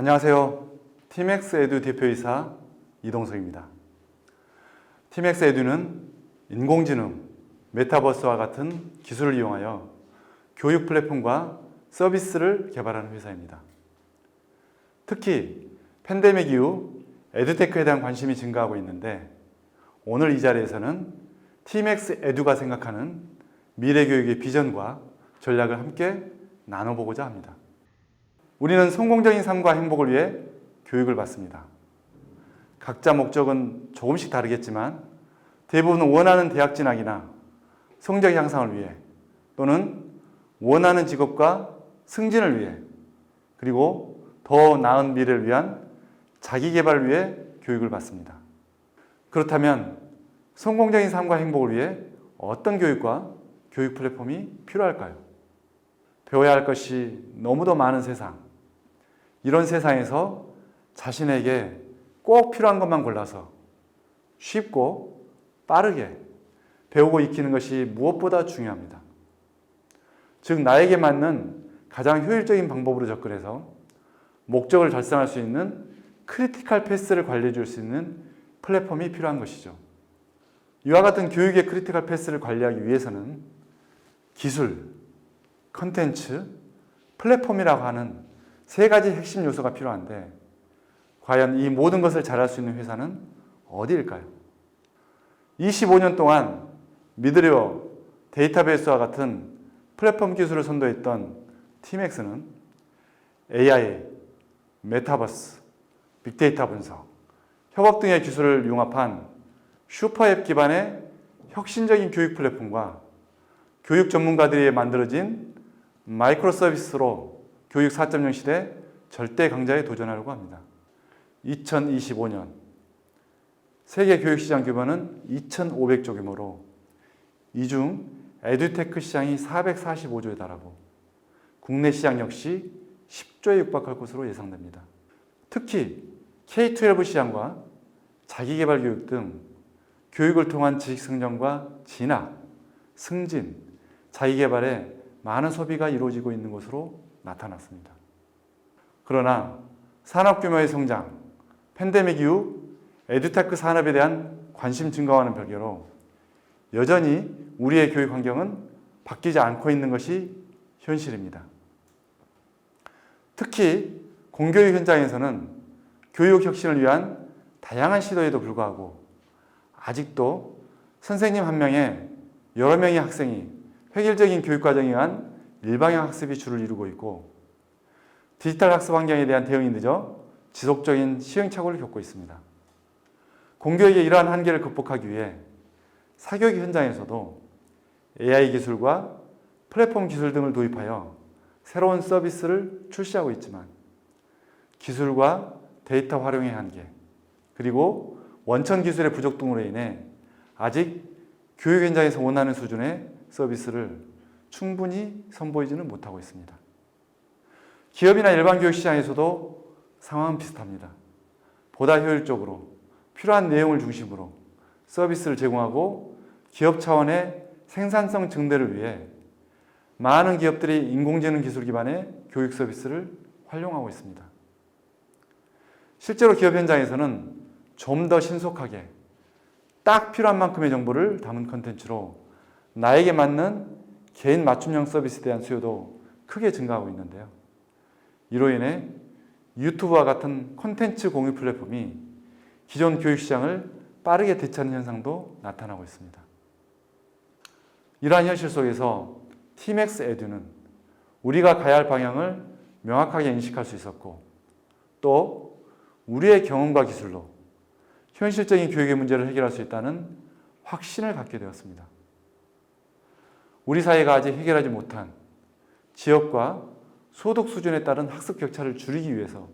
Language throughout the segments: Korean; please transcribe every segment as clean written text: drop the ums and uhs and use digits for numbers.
안녕하세요. 티맥스 에듀 대표이사 이동석입니다. 티맥스 에듀는 인공지능, 메타버스와 같은 기술을 이용하여 교육 플랫폼과 서비스를 개발하는 회사입니다. 특히 팬데믹 이후 에듀테크에 대한 관심이 증가하고 있는데, 오늘 이 자리에서는 티맥스 에듀가 생각하는 미래 교육의 비전과 전략을 함께 나눠보고자 합니다. 우리는 성공적인 삶과 행복을 위해 교육을 받습니다. 각자 목적은 조금씩 다르겠지만 대부분 원하는 대학 진학이나 성적 향상을 위해, 또는 원하는 직업과 승진을 위해, 그리고 더 나은 미래를 위한 자기 개발을 위해 교육을 받습니다. 그렇다면 성공적인 삶과 행복을 위해 어떤 교육과 교육 플랫폼이 필요할까요? 배워야 할 것이 너무도 많은 세상, 이런 세상에서 자신에게 꼭 필요한 것만 골라서 쉽고 빠르게 배우고 익히는 것이 무엇보다 중요합니다. 즉, 나에게 맞는 가장 효율적인 방법으로 접근해서 목적을 달성할 수 있는 크리티컬 패스를 관리해 줄 수 있는 플랫폼이 필요한 것이죠. 이와 같은 교육의 크리티컬 패스를 관리하기 위해서는 기술, 컨텐츠, 플랫폼이라고 하는 세 가지 핵심 요소가 필요한데, 과연 이 모든 것을 잘할 수 있는 회사는 어디일까요? 25년 동안 미드웨어, 데이터베이스와 같은 플랫폼 기술을 선도했던 티맥스는 AI, 메타버스, 빅데이터 분석, 협업 등의 기술을 융합한 슈퍼앱 기반의 혁신적인 교육 플랫폼과 교육 전문가들이 만들어진 마이크로 서비스로 교육 4.0 시대 절대 강자에 도전하려고 합니다. 2025년 세계 교육 시장 규모는 2,500조 규모로, 이 중 에듀테크 시장이 445조에 달하고 국내 시장 역시 10조에 육박할 것으로 예상됩니다. 특히 K-12 시장과 자기개발 교육 등 교육을 통한 지식 성장과 진학, 승진, 자기개발에 많은 소비가 이루어지고 있는 것으로 나타났습니다. 그러나 산업 규모의 성장, 팬데믹 이후 에듀테크 산업에 대한 관심 증가와는 별개로 여전히 우리의 교육 환경은 바뀌지 않고 있는 것이 현실입니다. 특히 공교육 현장에서는 교육 혁신을 위한 다양한 시도에도 불구하고 아직도 선생님 한 명에 여러 명의 학생이 획일적인 교육과정에 의한 일방향 학습이 주를 이루고 있고, 디지털 학습 환경에 대한 대응이 늦어 지속적인 시행착오를 겪고 있습니다. 공교육의 이러한 한계를 극복하기 위해 사교육 현장에서도 AI 기술과 플랫폼 기술 등을 도입하여 새로운 서비스를 출시하고 있지만, 기술과 데이터 활용의 한계, 그리고 원천 기술의 부족 등으로 인해 아직 교육 현장에서 원하는 수준의 서비스를 충분히 선보이지는 못하고 있습니다. 기업이나 일반 교육 시장에서도 상황은 비슷합니다. 보다 효율적으로 필요한 내용을 중심으로 서비스를 제공하고 기업 차원의 생산성 증대를 위해 많은 기업들이 인공지능 기술 기반의 교육 서비스를 활용하고 있습니다. 실제로 기업 현장에서는 좀 더 신속하게 딱 필요한 만큼의 정보를 담은 콘텐츠로 나에게 맞는 개인 맞춤형 서비스에 대한 수요도 크게 증가하고 있는데요. 이로 인해 유튜브와 같은 콘텐츠 공유 플랫폼이 기존 교육 시장을 빠르게 대체하는 현상도 나타나고 있습니다. 이러한 현실 속에서 티맥스 에듀는 우리가 가야 할 방향을 명확하게 인식할 수 있었고, 또 우리의 경험과 기술로 현실적인 교육의 문제를 해결할 수 있다는 확신을 갖게 되었습니다. 우리 사회가 아직 해결하지 못한 지역과 소득 수준에 따른 학습 격차를 줄이기 위해서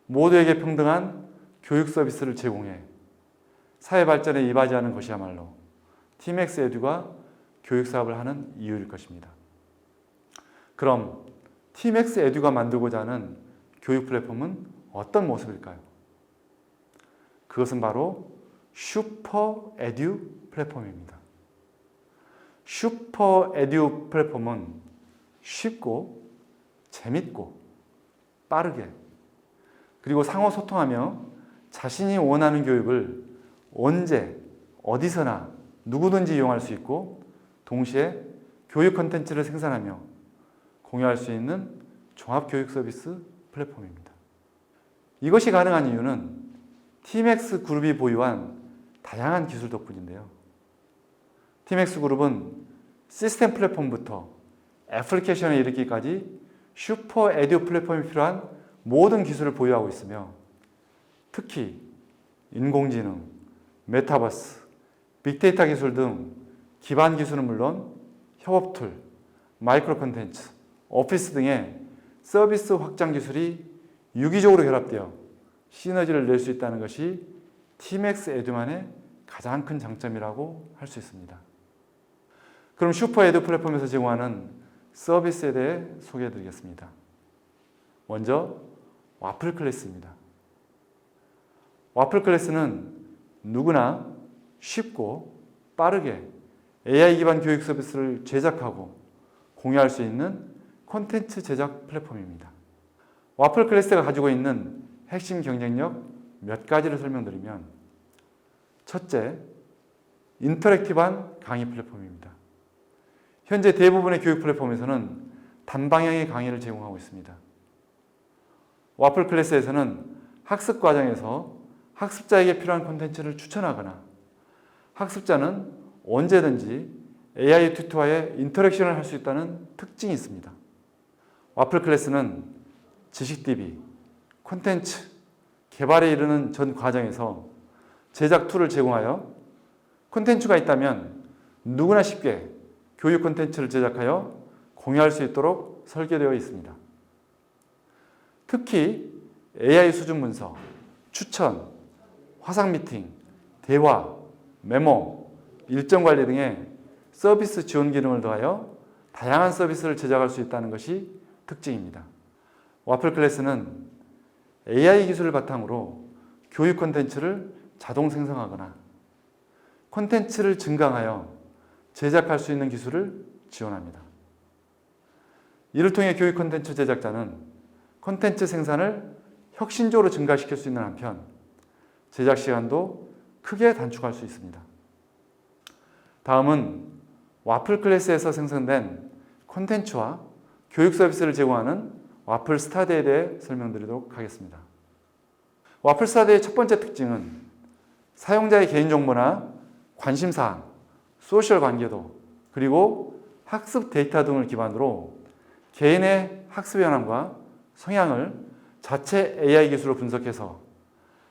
모두에게 평등한 교육 서비스를 제공해 사회 발전에 이바지하는 것이야말로 티맥스 에듀가 교육 사업을 하는 이유일 것입니다. 그럼 티맥스 에듀가 만들고자 하는 교육 플랫폼은 어떤 모습일까요? 그것은 바로 슈퍼 에듀 플랫폼입니다. 슈퍼 에듀 플랫폼은 쉽고 재밌고 빠르게 그리고 상호 소통하며 자신이 원하는 교육을 언제, 어디서나 누구든지 이용할 수 있고 동시에 교육 콘텐츠를 생산하며 공유할 수 있는 종합교육 서비스 플랫폼입니다. 이것이 가능한 이유는 TMX 그룹이 보유한 다양한 기술 덕분인데요. TMX 그룹은 시스템 플랫폼부터 애플리케이션에 이르기까지 슈퍼 에듀 플랫폼이 필요한 모든 기술을 보유하고 있으며 특히 인공지능, 메타버스, 빅데이터 기술 등 기반 기술은 물론 협업 툴, 마이크로 콘텐츠, 오피스 등의 서비스 확장 기술이 유기적으로 결합되어 시너지를 낼 수 있다는 것이 TMX 에듀만의 가장 큰 장점이라고 할 수 있습니다. 그럼 슈퍼 에듀 플랫폼에서 제공하는 서비스에 대해 소개해 드리겠습니다. 먼저 와플 클래스입니다. 와플 클래스는 누구나 쉽고 빠르게 AI 기반 교육 서비스를 제작하고 공유할 수 있는 콘텐츠 제작 플랫폼입니다. 와플 클래스가 가지고 있는 핵심 경쟁력 몇 가지를 설명드리면 첫째, 인터랙티브한 강의 플랫폼입니다. 현재 대부분의 교육 플랫폼에서는 단방향의 강의를 제공하고 있습니다. 와플 클래스에서는 학습 과정에서 학습자에게 필요한 콘텐츠를 추천하거나 학습자는 언제든지 AI 튜터와의 인터랙션을 할 수 있다는 특징이 있습니다. 와플 클래스는 지식 DB, 콘텐츠, 개발에 이르는 전 과정에서 제작 툴을 제공하여 콘텐츠가 있다면 누구나 쉽게 교육 콘텐츠를 제작하여 공유할 수 있도록 설계되어 있습니다. 특히 AI 수준 분석, 추천, 화상 미팅, 대화, 메모, 일정 관리 등의 서비스 지원 기능을 더하여 다양한 서비스를 제작할 수 있다는 것이 특징입니다. 와플 클래스는 AI 기술을 바탕으로 교육 콘텐츠를 자동 생성하거나 콘텐츠를 증강하여 제작할 수 있는 기술을 지원합니다. 이를 통해 교육 콘텐츠 제작자는 콘텐츠 생산을 혁신적으로 증가시킬 수 있는 한편 제작 시간도 크게 단축할 수 있습니다. 다음은 와플 클래스에서 생성된 콘텐츠와 교육 서비스를 제공하는 와플 스타디에 대해 설명드리도록 하겠습니다. 와플 스타디의 첫 번째 특징은 사용자의 개인정보나 관심사항, 소셜 관계도, 그리고 학습 데이터 등을 기반으로 개인의 학습 현황과 성향을 자체 AI 기술로 분석해서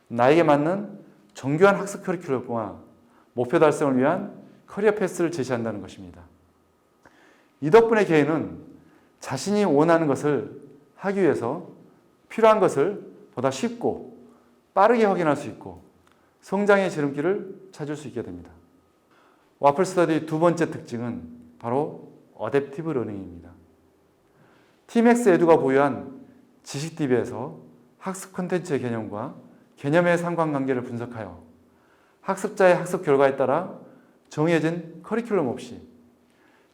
나에게 맞는 정교한 학습 커리큘럼과 목표 달성을 위한 커리어 패스를 제시한다는 것입니다. 이 덕분에 개인은 자신이 원하는 것을 하기 위해서 필요한 것을 보다 쉽고 빠르게 확인할 수 있고 성장의 지름길을 찾을 수 있게 됩니다. 와플 스터디의 두 번째 특징은 바로 어댑티브 러닝입니다. TMX 에듀가 보유한 지식 DB에서 학습 콘텐츠의 개념과 개념의 상관관계를 분석하여 학습자의 학습 결과에 따라 정해진 커리큘럼 없이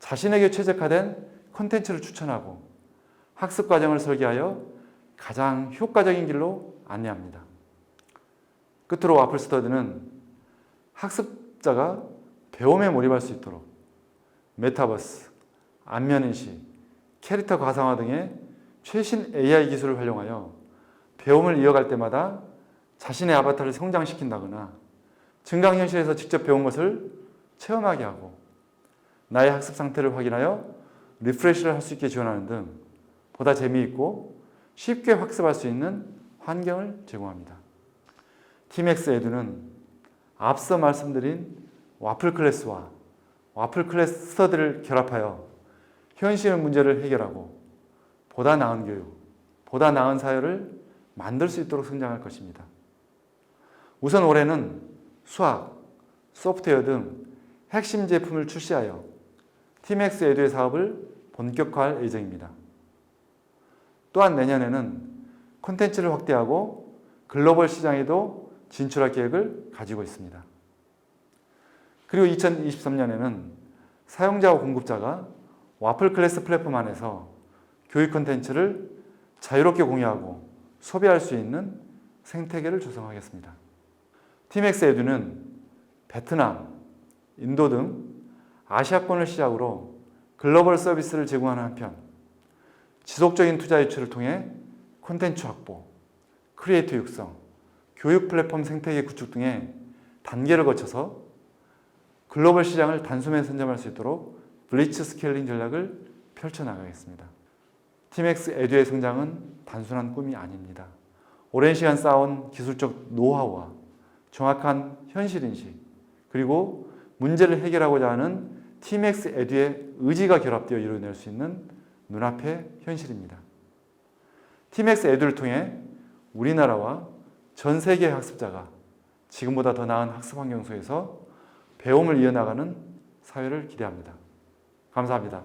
자신에게 최적화된 콘텐츠를 추천하고 학습 과정을 설계하여 가장 효과적인 길로 안내합니다. 끝으로 와플 스터디는 학습자가 배움에 몰입할 수 있도록 메타버스, 안면인식, 캐릭터 가상화 등의 최신 AI 기술을 활용하여 배움을 이어갈 때마다 자신의 아바타를 성장시킨다거나 증강현실에서 직접 배운 것을 체험하게 하고 나의 학습 상태를 확인하여 리프레시를 할 수 있게 지원하는 등 보다 재미있고 쉽게 학습할 수 있는 환경을 제공합니다. TMX 에듀는 앞서 말씀드린 와플 클래스와 와플 클래스 스터디를 결합하여 현실 문제를 해결하고 보다 나은 교육, 보다 나은 사회를 만들 수 있도록 성장할 것입니다. 우선 올해는 수학, 소프트웨어 등 핵심 제품을 출시하여 TMX 에듀의 사업을 본격화할 예정입니다. 또한 내년에는 콘텐츠를 확대하고 글로벌 시장에도 진출할 계획을 가지고 있습니다. 그리고 2023년에는 사용자와 공급자가 와플 클래스 플랫폼 안에서 교육 콘텐츠를 자유롭게 공유하고 소비할 수 있는 생태계를 조성하겠습니다. TMX 에듀는 베트남, 인도 등 아시아권을 시작으로 글로벌 서비스를 제공하는 한편 지속적인 투자 유치를 통해 콘텐츠 확보, 크리에이터 육성, 교육 플랫폼 생태계 구축 등의 단계를 거쳐서 글로벌 시장을 단숨에 선점할 수 있도록 블리츠 스케일링 전략을 펼쳐나가겠습니다. TMX 에듀의 성장은 단순한 꿈이 아닙니다. 오랜 시간 쌓아온 기술적 노하우와 정확한 현실인식, 그리고 문제를 해결하고자 하는 TMX 에듀의 의지가 결합되어 이루어낼 수 있는 눈앞의 현실입니다. TMX 에듀를 통해 우리나라와 전 세계의 학습자가 지금보다 더 나은 학습 환경 속에서 배움을 이어나가는 사회를 기대합니다. 감사합니다.